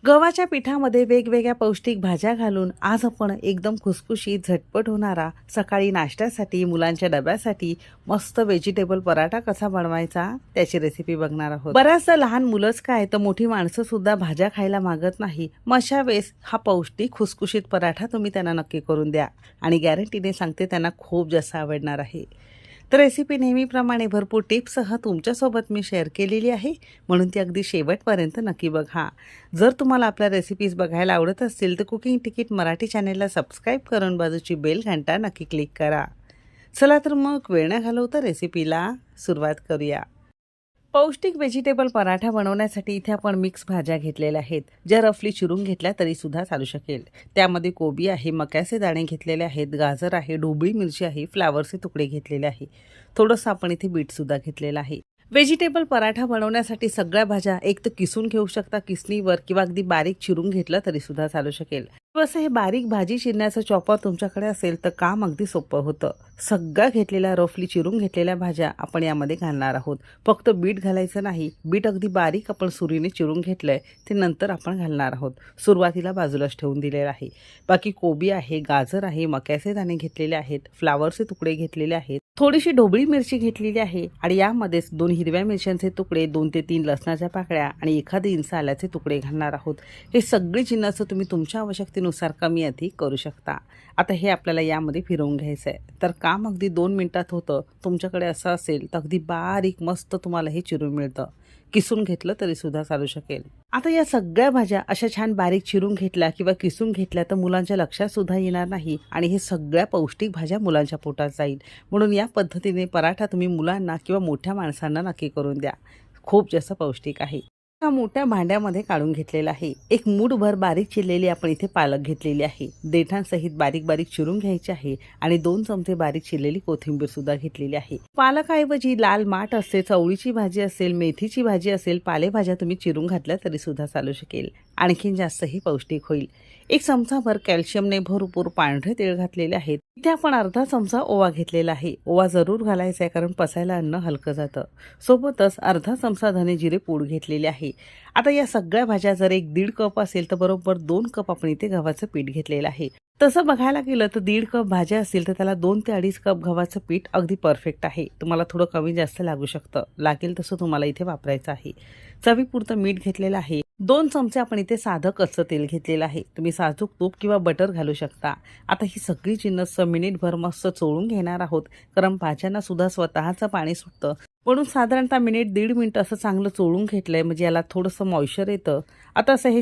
गव्हाच्या पिठामध्ये वेगवेगळ्या पौष्टिक भाज्या घालून आज आपण एकदम खुसखुशीत झटपट होणारा सकाळी नाश्त्यासाठी मुलांच्या डब्यासाठी मस्त व्हेजिटेबल पराठा कसा बनवायचा त्याची रेसिपी बघणार आहोत। बऱ्याचदा लहान मुलंच काय तर मोठी माणसं सुद्धा भाज्या खायला मागत नाही। अशा वेळेस हा पौष्टिक खुसखुशीत पराठा तुम्ही त्यांना नक्की करून द्या आणि गॅरंटीने सांगते त्यांना खूप जास्त आवडणार आहे। तर रेसिपी नेहमीप्रमाणे भरपूर टिप्ससह तुमच्यासोबत मी शेअर केलेली आहे, म्हणून ती अगदी शेवटपर्यंत नक्की बघा। जर तुम्हाला आपल्या रेसिपीज बघायला आवडत असतील तर कुकिंग तिकीट मराठी चॅनेलला सबस्क्राईब करून बाजूची बेल घंटा नक्की क्लिक करा। चला तर मग वेळ न घालवता रेसिपीला सुरुवात करूया। पौष्टिक व्हेजिटेबल पराठा बनवण्यासाठी इथे आपण मिक्स भाज्या घेतलेल्या आहेत, ज्या रफली चिरून घेतल्या तरी सुद्धा चालू शकेल। त्यामध्ये कोबी आहे, मक्याचे दाणे घेतलेले आहेत, गाजर आहे, ढोबळी मिरची आहे, फ्लावरचे तुकडे घेतलेले आहे, थोडंसं आपण इथे बीट सुद्धा घेतलेलं आहे। व्हेजिटेबल पराठा बनवण्यासाठी सगळ्या भाज्या एक तर किसून घेऊ शकता किसणीवर किंवा अगदी बारीक चिरून घेतलं तरी सुद्धा चालू शकेल। असं हे बारीक भाजी चिरण्याचं चॉपर तुमच्याकडे असेल तर काम अगदी सोपं होतं। सगळ्या घेतलेल्या रफली चिरून घेतलेल्या भाज्या आपण यामध्ये घालणार आहोत। फक्त बीट घालायचं नाही, बीट अगदी बारीक आपण सुरीने चिरून घेतलंय ते नंतर आपण घालणार आहोत, सुरुवातीला बाजूलाच ठेवून दिलेलं आहे। बाकी कोबी आहे, गाजर आहे, मक्याचे दाणे घेतलेले आहेत, फ्लावरचे तुकडे घेतलेले आहेत, थोडीशी ढोबळी मिरची घेतलेली आहे आणि यामध्येच 2 हिरव्या मिरच्यांचे तुकडे, 2 ते 3 लसणाच्या पाकळ्या आणि 1 इंच आल्याचे तुकडे घालणार आहोत। हे सगळे जिन्नस तुम्ही तुमच्या आवश्यकतेनुसार कमी अधिक करू शकता। आता हे आपल्याला यामध्ये फिरवून घ्यायचं आहे, तर काम अगदी 2 मिनिटात होतं। तुमच्याकडे असं असेल तर अगदी बारीक मस्त तुम्हाला हे चिरून मिळतं, किसून घेतलं तरी सुद्धा चालू शकेल। आता या सगळ्या भाज्या अशा छान बारीक चिरून घेतल्या किंवा किसून घेतल्या तर मुलांच्या लक्षात सुद्धा येणार नाही आणि हे सगळ्या पौष्टिक भाज्या मुलांच्या पोटात जाईल। म्हणून या पद्धतीने पराठा तुम्ही मुलांना किंवा मोठ्या माणसांना नक्की करून द्या, खूप जास्त पौष्टिक आहे। हा मोठ्या भांड्यामध्ये काढून घेतलेला आहे। एक मूठभर बारीक चिरलेली आपण इथे पालक घेतलेली आहे, देठांसहित बारीक बारीक चिरून घ्यायची आहे आणि 2 चमचे बारीक चिरलेली कोथिंबीर सुद्धा घेतलेली आहे। पालकाऐवजी लाल माठ असते, चवळीची भाजी असेल, मेथीची भाजी असेल, पालेभाज्या तुम्ही चिरून घातल्या तरी सुद्धा चालू शकेल, आणखीन जास्तही पौष्टिक होईल। 1 चमचाभर कॅल्शियमने भरपूर पांढरे तीळ घातलेले आहेत। इथे आपण अर्धा चमचा ओवा घेतलेला आहे, ओवा जरूर घालायचा आहे कारण पचायला अन्न हलकं जातं। सोबतच अर्धा चमचा धने जिरे पूड घेतलेले आहे। आता या सगळ्या भाज्या जर 1-1.5 कप असेल तर बरोबर 2 कप आपण इथे गव्हाचं पीठ घेतलेलं आहे। तसं बघायला गेलं तर 1.5 कप भाज्या असतील तर त्याला 2 ते 2.5 कप गव्हाचं पीठ अगदी परफेक्ट आहे। तुम्हाला थोडं कमी जास्त लागू शकतं, लागेल तसं तुम्हाला इथे वापरायचं आहे। चवीपुरतं मीठ घेतलेलं आहे, 2 चमचे आपण इथे साधं कच्चं तेल घेतलेलं आहे, तुम्ही साजूक तूप किंवा बटर घालू शकता। आता ही सगळी जिन्नस मिनिटभर मस्त चोळून घेणार आहोत, कारण भाज्यांना सुद्धा स्वतःचं पाणी सुटतं, म्हणून साधारणतः मिनिट 1.5 मिनिट असं चांगलं चोळून घेतलंय, म्हणजे याला थोडंसं मॉइश्चर येतं। आता असं हे